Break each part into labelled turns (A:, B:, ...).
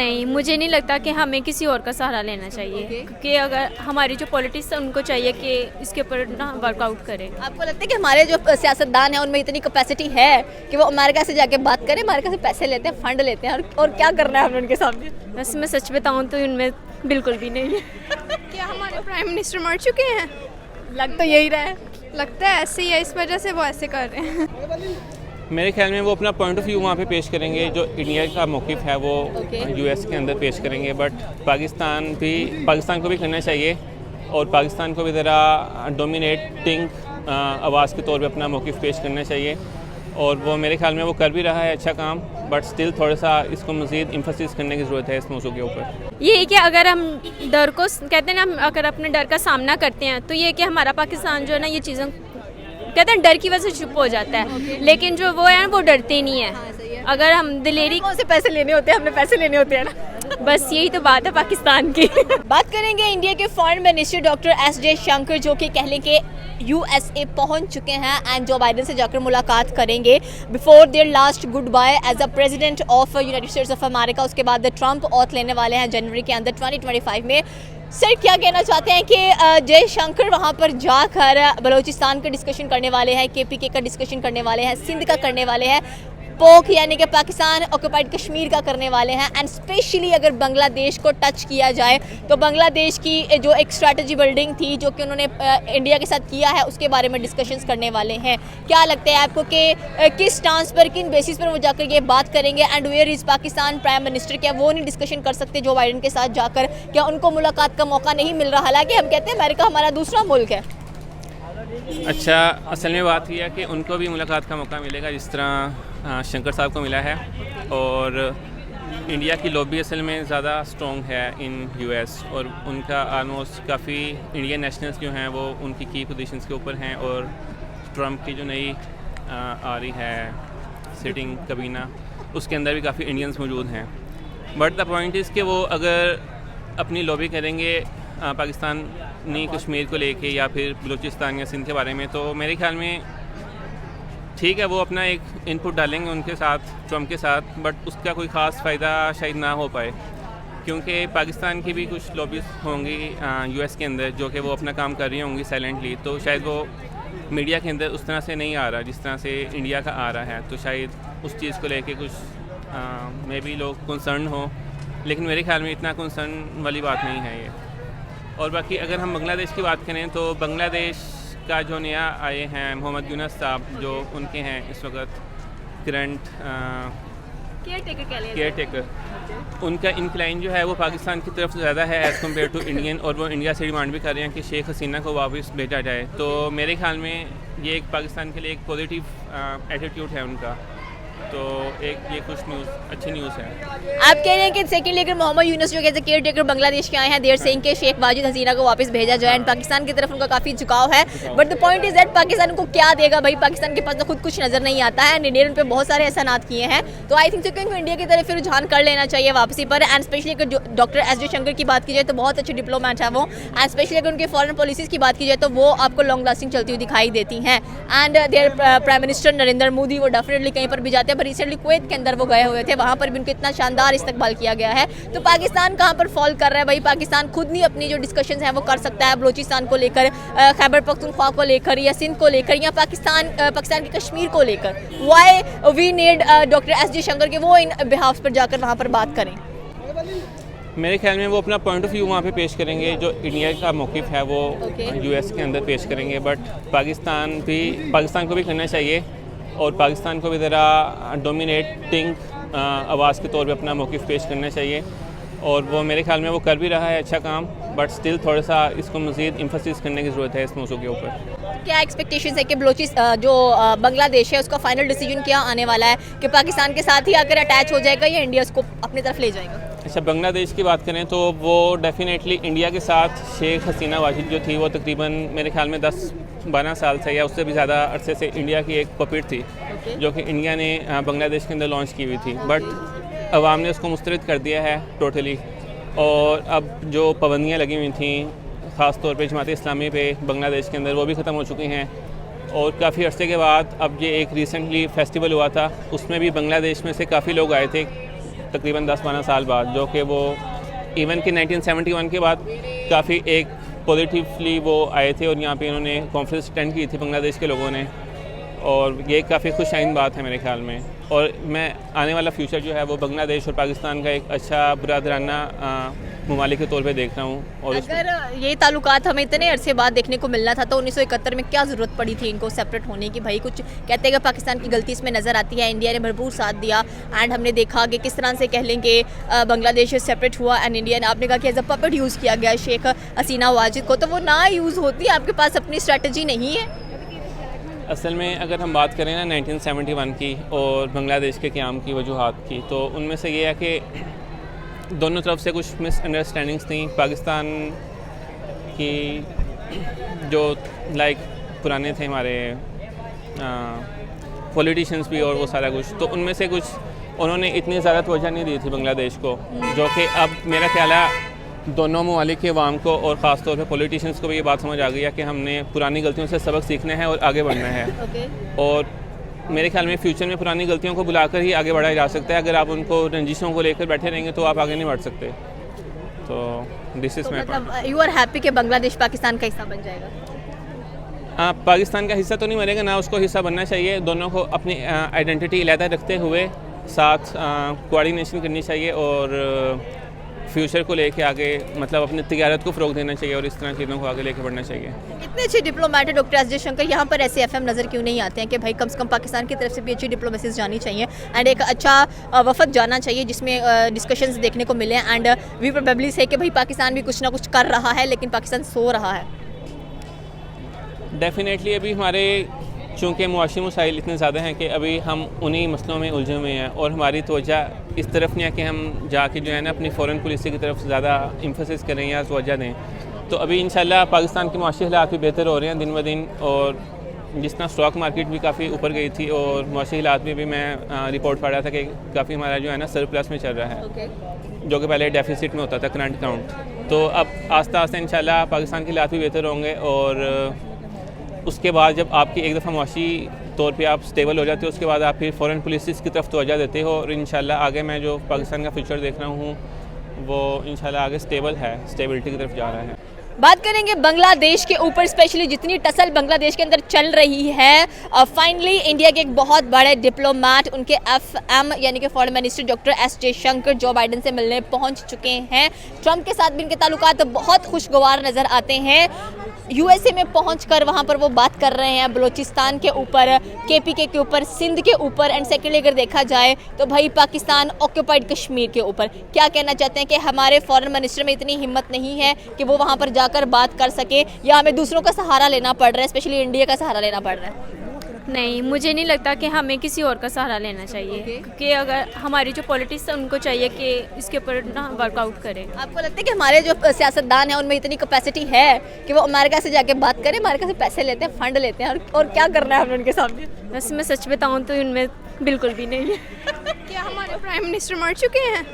A: नहीं, मुझे नहीं लगता कि हमें किसी और का सहारा लेना चाहिए क्योंकि अगर हमारी जो पॉलिटिक्स है उनको चाहिए कि इसके ऊपर ना वर्कआउट करें।
B: आपको लगता है कि हमारे जो सियासतदान हैं उनमें इतनी कैपेसिटी है कि वो अमेरिका से जाके बात करें, अमेरिका से पैसे लेते हैं, फंड लेते हैं और क्या करना है हमने उनके सामने?
A: वैसे मैं सच बताऊं तो इनमें बिल्कुल भी नहीं है।
C: क्या हमारे प्राइम मिनिस्टर मर चुके हैं?
B: लग तो यही रहा है।
C: लगता है ऐसे ही है, इस वजह से वो ऐसे कर रहे हैं।
D: मेरे ख्याल में वो अपना पॉइंट ऑफ व्यू वहाँ पे पेश करेंगे, जो इंडिया का मौक़िफ़ है वो यूएस के अंदर पेश करेंगे। बट पाकिस्तान को भी करना चाहिए और पाकिस्तान को भी ज़रा डोमिनेटिंग आवाज़ के तौर पे अपना मौक़िफ़ पेश करना चाहिए और वो मेरे ख्याल में वो कर भी रहा है अच्छा काम। बट स्टिल थोड़ा सा इसको मज़ीद एम्फसिस करने की ज़रूरत है इस मौजू के ऊपर।
A: ये है कि अगर हम डर को कहते हैं ना, हम अगर अपने डर का सामना करते हैं तो ये है कि हमारा पाकिस्तान जो है ना ये चीज़ें कहते हैं डर की वजह से चुप हो जाता है। लेकिन जो वो है ना वो डरते नहीं है। अगर हम दिलेरी
B: से पैसे लेने होते हैं, हमने पैसे लेने होते हैं ना।
A: बस यही तो बात है पाकिस्तान की।
B: बात करेंगे इंडिया के foreign minister doctor S Jaishankar, जो कि कह लें कि यूएसए पहुंच चुके हैं एंड जो बाइडन से जाकर मुलाकात करेंगे before their last good bye as a president of United States of America. उसके बाद ट्रंप ऑथ लेने वाले हैं जनवरी के अंदर 2025 में। सर क्या कहना चाहते हैं कि जयशंकर वहाँ पर जाकर बलूचिस्तान का डिस्कशन करने वाले हैं, केपीके का डिस्कशन करने वाले हैं, सिंध का करने वाले हैं, पोक यानी कि पाकिस्तान ऑक्युपाइड कश्मीर का करने वाले हैं एंड स्पेशली अगर बांग्लादेश को टच किया जाए तो बांग्लादेश की जो एक स्ट्रैटेजी बिल्डिंग थी जो कि उन्होंने इंडिया के साथ किया है उसके बारे में डिस्कशंस करने वाले हैं। क्या लगता है आपको कि किस स्टांस पर, किन बेसिस पर वो जाकर ये बात करेंगे and where is Pakistan prime minister? क्या वो नहीं डिस्कशन कर सकते जो बाइडन के साथ जाकर? क्या उनको मुलाकात का मौका नहीं मिल रहा? हालांकि हम कहते हैं अमेरिका हमारा दूसरा मुल्क है।
D: अच्छा, असल में बात यह है कि उनको भी मुलाकात का मौका मिलेगा जिस तरह शंकर साहब को मिला है और इंडिया की लॉबी असल में ज़्यादा स्ट्रॉन्ग है इन यूएस और उनका आलमोस्ट काफ़ी इंडियन नेशनल्स जो हैं वो उनकी की पोजीशंस के ऊपर हैं और ट्रंप की जो नई आ रही है सिटिंग कबीना उसके अंदर भी काफ़ी इंडियंस मौजूद हैं। बट द पॉइंट इज़ कि वो अगर अपनी लॉबी करेंगे पाकिस्तानी कश्मीर को लेके या फिर बलूचिस्तान या सिंध के बारे में, तो मेरे ख्याल में ठीक है वो अपना एक इनपुट डालेंगे उनके साथ, ट्रम्प के साथ, बट उसका कोई ख़ास फ़ायदा शायद ना हो पाए क्योंकि पाकिस्तान की भी कुछ लॉबीज होंगी यूएस के अंदर जो कि वो अपना काम कर रही होंगी साइलेंटली, तो शायद वो मीडिया के अंदर उस तरह से नहीं आ रहा जिस तरह से इंडिया का आ रहा है, तो शायद उस चीज़ को लेके कुछ मे बी लोग कंसर्न हो, लेकिन मेरे ख्याल में इतना कंसर्न वाली बात नहीं है ये। और बाकी अगर हम बांग्लादेश की बात करें तो बांग्लादेश का जो नया आए हैं मोहम्मद यूनुस साहब जो उनके हैं इस वक्त करंट केयर टेकर, उनका इंक्लाइन जो है वो पाकिस्तान की तरफ ज़्यादा है एज़ कम्पेयर टू इंडियन और वो इंडिया से डिमांड भी कर रहे हैं कि शेख हसीना को वापस भेजा जाए। तो मेरे ख्याल में ये एक पाकिस्तान के लिए एक पॉजिटिव एटीट्यूड है उनका, तो एक ये कुछ न्यूज़ अच्छी न्यूज़ है।
B: आप कह रहे हैं कि सेकेंडली अगर मोहम्मद यूनुस जो कहते केयर टेकर बांग्लादेश के आए हैं, देर सिंह के शेख वाजिद हसीना को वापस भेजा जाए एंड पाकिस्तान की तरफ उनका काफ़ी झुकाव है, but the point is that Pakistan को क्या देगा भाई? पाकिस्तान के पास तो खुद कुछ नजर नहीं आता है एंड इंडिया उन पर बहुत सारे एहसानात किए हैं, तो आई थिंक क्योंकि इंडिया की तरफ रुझान कर लेना चाहिए वापसी पर। एंड स्पेशली अगर डॉक्टर एस जयशंकर की बात की जाए तो बहुत अच्छे डिप्लोमेट है वो, एंड स्पेशली अगर उनके फॉरेन पॉलिसीज़ की बात की जाए तो वो आपको लॉन्ग लास्टिंग चलती हुई दिखाई देती हैं। And their prime minister Narendra Modi वो डेफिनेटली कहीं पर भी जाते हैं, पर रिसेंटली कुवैत के अंदर वो गए हुए थे, वहाँ पर भी उनको इतना शानदार इस्तकबाल किया गया है। तो पाकिस्तान कहाँ पर फॉल कर रहा है भाई? पाकिस्तान खुद नहीं अपनी जो डिस्कशंस हैं वो कर सकता है बलूचिस्तान को लेकर, खैबर पख्तूनख्वा को लेकर या सिंध को लेकर या पाकिस्तान के कश्मीर को लेकर। Why we need doctor S Jaishankar के वो इन बिहाफ पर जाकर वहाँ पर बात करें?
D: मेरे ख्याल में वो अपना पॉइंट ऑफ व्यू वहाँ पे पेश करेंगे, जो इंडिया का मौक़िफ़ है वो यूएस के अंदर पेश करेंगे। बट पाकिस्तान को भी करना चाहिए और पाकिस्तान को भी ज़रा डोमिनेटिंग आवाज़ के तौर पे अपना मौक़िफ़ पेश करना चाहिए और वो मेरे ख्याल में वो कर भी रहा है अच्छा काम। बट स्टिल थोड़ा सा इसको मज़ीद एम्फसिस करने की ज़रूरत है इस मौजू के ऊपर।
B: क्या एक्सपेक्टेशंस है कि जो बांग्लादेश है उसका फाइनल डिसीजन क्या आने वाला है कि पाकिस्तान के साथ ही आकर अटैच हो जाएगा या इंडिया उसको अपनी तरफ ले जाएगा?
D: अच्छा, बांग्लादेश की बात करें तो वो डेफिनेटली इंडिया के साथ शेख हसीना वाजिद जो थी वो तकरीबन मेरे ख्याल में 10-12 साल से या उससे भी ज़्यादा अरसे से इंडिया की एक पपेट थी जो कि इंडिया ने बांग्लादेश के अंदर लॉन्च की हुई थी, बट अवाम ने उसको मुस्तरद कर दिया है टोटली। और अब जो पाबंदियाँ लगी हुई थी ख़ास तौर पे जमात इस्लामी पे बांग्लादेश के अंदर वो भी ख़त्म हो चुकी हैं और काफ़ी अरसे के बाद अब ये एक रिसेंटली फेस्टिवल हुआ था उसमें भी बांग्लादेश में से काफ़ी लोग आए थे तकरीबन 10-12 साल बाद, जो कि वो इवन कि 1971 के बाद काफ़ी एक पॉजिटिवली वो आए थे और यहाँ पे इन्होंने कॉन्फ्रेंस अटेंड की थी बांग्लादेश के लोगों ने, और ये काफ़ी खुशाइन बात है मेरे ख्याल में। और मैं आने वाला फ्यूचर जो है वो बांग्लादेश और पाकिस्तान का एक अच्छा बरादराना ममालिक के तौर पे देख रहा हूँ। और
B: अगर ये ताल्लुकात हमें इतने अरसे बाद देखने को मिलना था तो 1971 में क्या ज़रूरत पड़ी थी इनको सेपरेट होने की? भाई कुछ कहते हैं कि पाकिस्तान की गलती इसमें नज़र आती है, इंडिया ने भरपूर साथ दिया एंड हमने देखा कि किस तरह से कह लें कि बांग्लादेश सेपरेट हुआ एंड इंडिया ने, आपने कहा कि एज अ पपेट यूज़ किया गया शेख हसीना वाजिद को, तो वो ना यूज़ होती, आपके पास अपनी स्ट्रैटेजी नहीं है?
D: असल में अगर हम बात करें ना 1971 की और बांग्लादेश के क़याम की वजूहात की, तो उनमें से ये है कि दोनों तरफ से कुछ मिसअंडरस्टैंडिंग्स थी। पाकिस्तान की जो पुराने थे हमारे पॉलिटिशियंस भी और वो सारा कुछ, तो उनमें से कुछ उन्होंने इतनी ज़्यादा तवज्जो नहीं दी थी बांग्लादेश को, जो कि अब मेरा ख्याल है दोनों ममालिक के अवाम को और ख़ास तौर पे पॉलिटिशियंस को भी ये बात समझ आ गई है कि हमने पुरानी गलतियों से सबक सीखना है और आगे बढ़ना है। और मेरे ख्याल में फ्यूचर में पुरानी गलतियों को बुलाकर ही आगे बढ़ाया जा सकता है। अगर आप उनको रंजिशों को लेकर बैठे रहेंगे तो आप आगे नहीं बढ़ सकते। तो this is my point.
B: You are happy कि बांग्लादेश पाकिस्तान का हिस्सा बन जाएगा?
D: पाकिस्तान का हिस्सा तो नहीं बनेगा, ना उसको हिस्सा बनना चाहिए। दोनों को अपनी आइडेंटिटी अलहदा रखते हुए साथ कोऑर्डिनेशन करनी चाहिए और फ्यूचर को लेके आगे मतलब अपनी तजारत को फ़रोग देना चाहिए और इस तरह चीज़ों को आगे लेके बढ़ना चाहिए।
B: इतने अच्छे डिप्लोमेट है डॉक्टर एस जे शंकर, यहाँ पर ऐसे एफएम नज़र क्यों नहीं आते हैं कि भाई कम से कम पाकिस्तान की तरफ से भी अच्छी डिप्लोमेसीज जानी चाहिए एंड एक अच्छा वफद जाना चाहिए जिसमें डिस्कशंस देखने को मिले एंड वी प्रोबेबली से कि भाई पाकिस्तान भी कुछ ना कुछ कर रहा है लेकिन पाकिस्तान सो रहा है?
D: डेफिनेटली अभी हमारे चूँकि मुआशी मसाइल इतने ज़्यादा हैं कि अभी हम उन्हीं मसलों में उलझे हुए हैं और हमारी तवज्जो इस तरफ नहीं है कि हम जाके जो है ना अपनी फ़ॉरेन पॉलिसी की तरफ ज़्यादा एम्फेसिस करें या तवज्जो दें। तो अभी इंशाल्लाह पाकिस्तान के मुआशी हालात भी बेहतर हो रहे हैं दिन ब दिन, और जिस तरह स्टॉक मार्केट भी काफ़ी ऊपर गई थी और मुआशी हालात में भी मैं रिपोर्ट पढ़ रहा था कि काफ़ी हमारा जो है ना सरप्लस में चल रहा है, जो कि पहले डेफिसिट में होता था करंट अकाउंट। तो अब आस्ता आस्ता इंशाल्लाह पाकिस्तान के हालात भी बेहतर होंगे और उसके बाद जब आपकी एक दफ़ा मुआशी तौर पे आप स्टेबल हो जाते हो उसके बाद आप फिर फ़ॉरेन पॉलिसीज़ की तरफ तवज्जो देते हो और इंशाल्लाह आगे मैं जो पाकिस्तान का फ्यूचर देख रहा हूँ वो इंशाल्लाह आगे स्टेबल है, स्टेबिलिटी की तरफ जा रहा है।
B: बात करेंगे बांग्लादेश के ऊपर, स्पेशली जितनी टसल बांग्लादेश के अंदर चल रही है। फाइनली इंडिया के एक बहुत बड़े डिप्लोमेट, उनके एफएम यानी कि फॉरेन मिनिस्टर डॉक्टर एस जे शंकर जो बाइडन से मिलने पहुंच चुके हैं। ट्रंप के साथ भी इनके ताल्लुकात बहुत खुशगवार नज़र आते हैं। यूएसए में पहुंचकर वहां पर वो बात कर रहे हैं बलूचिस्तान के ऊपर, केपीके के ऊपर, सिंध के ऊपर एंड सेकेंडली अगर देखा जाए तो भाई पाकिस्तान ऑक्यूपाइड कश्मीर के ऊपर। क्या कहना चाहते हैं कि हमारे फॉरेन मिनिस्टर में इतनी हिम्मत नहीं है कि वो वहां पर जाकर बात कर सके या हमें दूसरों का सहारा लेना पड़ रहा है, स्पेशली इंडिया का सहारा लेना पड़ रहा है?
A: नहीं, मुझे नहीं लगता कि हमें किसी और का सहारा लेना चाहिए क्योंकि अगर हमारी जो पॉलिटिक्स है उनको चाहिए कि इसके ऊपर ना वर्कआउट करें।
B: आपको लगता है कि हमारे जो सियासतदान हैं उनमें इतनी कैपेसिटी है कि वो अमेरिका से जाके बात करें, अमेरिका से पैसे लेते हैं, फंड लेते हैं और क्या करना है हमने उनके सामने?
A: वैसे मैं सच बताऊँ तो उनमें बिल्कुल भी नहीं है।
C: क्या हमारे प्राइम मिनिस्टर मर चुके हैं?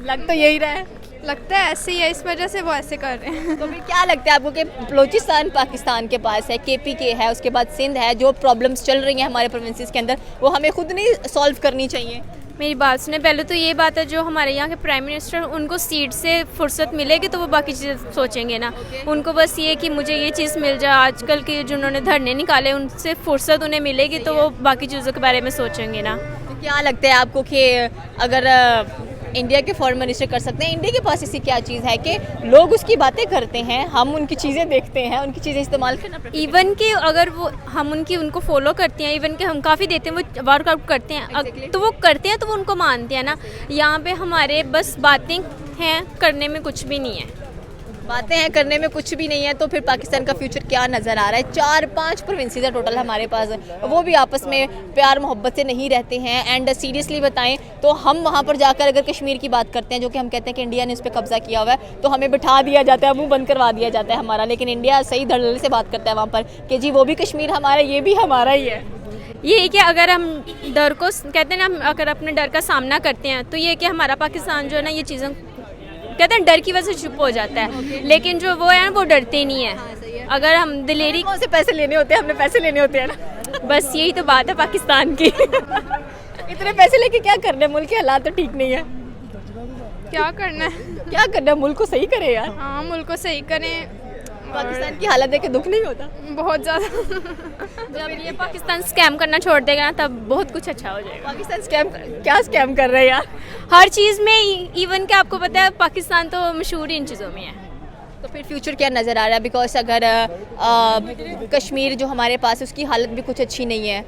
B: लग तो यही रहा है।
C: लगता है ऐसे ही है, इस वजह से वो ऐसे कर रहे हैं।
B: तो फिर क्या लगता है आपको कि बलूचिस्तान पाकिस्तान के पास है, केपीके है, उसके बाद सिंध है, जो प्रॉब्लम्स चल रही हैं हमारे प्रोविंसेस के अंदर वो हमें खुद नहीं सॉल्व करनी चाहिए?
A: मेरी बात सुने, पहले तो ये बात है जो हमारे यहाँ के प्राइम मिनिस्टर उनको सीट से फुर्सत मिलेगी तो वो बाकी चीज़ें सोचेंगे ना। उनको बस ये कि मुझे ये चीज़ मिल जाए, आजकल के जिन्होंने धरने निकाले उनसे फुर्सत उन्हें मिलेगी तो वो बाकी चीज़ों के बारे में सोचेंगे ना।
B: तो क्या लगता है आपको कि अगर इंडिया के फॉरेन मिनिस्टर कर सकते हैं? इंडिया के पास ऐसी क्या चीज़ है कि लोग उसकी बातें करते हैं, हम उनकी चीज़ें देखते हैं, उनकी चीज़ें इस्तेमाल करना पड़ता है?
A: इवन कि अगर वो हम उनको फॉलो करते हैं, इवन कि हम काफ़ी देते हैं, वो वर्कआउट करते हैं तो वो करते हैं तो वो उनको मानते हैं ना। यहाँ पे हमारे बस बातें हैं, करने में कुछ भी नहीं है।
B: बातें हैं, करने में कुछ भी नहीं है। तो फिर पाकिस्तान का फ्यूचर क्या नज़र आ रहा है? 4-5 प्रोविंसेस है टोटल हमारे पास, वो भी आपस में प्यार मोहब्बत से नहीं रहते हैं। एंड सीरियसली बताएं तो हम वहाँ पर जाकर अगर कश्मीर की बात करते हैं जो कि हम कहते हैं कि इंडिया ने उस पर कब्जा किया हुआ है, तो हमें बिठा दिया जाता है, मुंह बंद करवा दिया जाता है हमारा। लेकिन इंडिया सही धड़ल्ले से बात करता है वहाँ पर कि जी वो भी कश्मीर हमारा, ये भी हमारा ही है।
A: ये कि अगर हम डर को कहते हैं ना, हम अगर अपने डर का सामना करते हैं तो ये कि हमारा पाकिस्तान जो है ना ये चीज़ें कहते हैं डर की वजह से चुप हो जाता है। लेकिन जो वो है ना वो डरते नहीं है। अगर हम दिलेरी
B: कौन से पैसे लेने होते हैं, हमने पैसे लेने होते हैं ना।
A: बस यही तो बात है पाकिस्तान की।
B: इतने पैसे लेके क्या करने, मुल्क के हालात तो ठीक नहीं है।
C: क्या करना है?
B: क्या करना है, मुल्क को सही करे यार।
C: हाँ, मुल्क को सही करें।
B: पाकिस्तान की हालत देख के दुख नहीं होता?
C: बहुत ज़्यादा।
A: जब ये पाकिस्तान स्कैम करना छोड़ देगा ना तब बहुत कुछ अच्छा हो जाएगा।
B: पाकिस्तान स्कैम क्या स्कैम कर रहे हैं यार?
A: हर चीज़ में, इवन कि आपको पता है पाकिस्तान तो मशहूर ही इन चीज़ों में है।
B: तो फिर फ्यूचर क्या नज़र आ रहा है? बिकॉज अगर कश्मीर जो हमारे पास है उसकी हालत भी कुछ अच्छी नहीं है,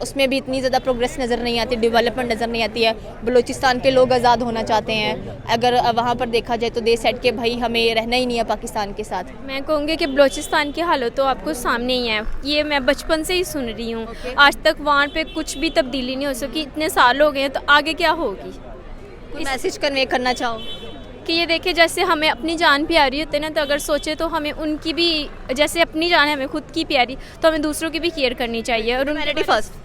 B: उसमें भी इतनी ज़्यादा प्रोग्रेस नज़र नहीं आती, डेवलपमेंट नज़र नहीं आती है। बलूचिस्तान के लोग आज़ाद होना चाहते हैं, अगर वहाँ पर देखा जाए तो दे सेट के भाई हमें रहना ही नहीं है पाकिस्तान के साथ।
A: मैं कहूँगी कि बलूचिस्तान की हालत तो आपको सामने ही है, ये मैं बचपन से ही सुन रही हूँ। आज तक वहाँ पे कुछ भी तब्दीली नहीं हो सकी, इतने साल हो गए हैं, तो आगे क्या होगी?
B: कोई मैसेज कन्वे करना चाहो?
A: कि ये देखे जैसे हमें अपनी जान प्यारी होती है ना, तो अगर सोचे तो हमें उनकी भी, जैसे अपनी जान है हमें खुद की प्यारी, तो हमें दूसरों की भी केयर करनी चाहिए। और
B: ह्यूमैनिटी फर्स्ट।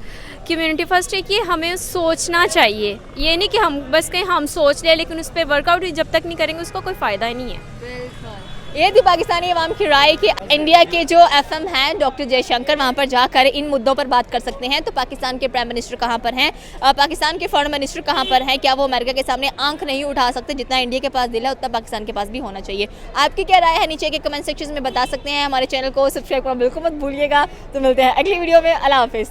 A: कम्युनिटी फर्स्ट है कि हमें सोचना चाहिए, ये नहीं कि हम बस कहीं हम सोच लें लेकिन उस पर वर्कआउट जब तक नहीं करेंगे उसका कोई फ़ायदा ही नहीं है।
B: ये थी पाकिस्तानी अवाम की राय कि इंडिया के जो एफएम हैं डॉक्टर जयशंकर वहाँ पर जाकर इन मुद्दों पर बात कर सकते हैं। तो पाकिस्तान के प्राइम मिनिस्टर कहाँ पर हैं, पाकिस्तान के फॉरेन मिनिस्टर कहाँ पर हैं, क्या वो अमेरिका के सामने आंख नहीं उठा सकते? जितना इंडिया के पास दिल है उतना पाकिस्तान के पास भी होना चाहिए। आपकी क्या राय है नीचे के कमेंट सेक्शन में बता सकते हैं। हमारे चैनल को सब्सक्राइब करना बिल्कुल मत भूलिएगा। तो मिलते हैं अगली वीडियो में। अल्लाह हाफिज़।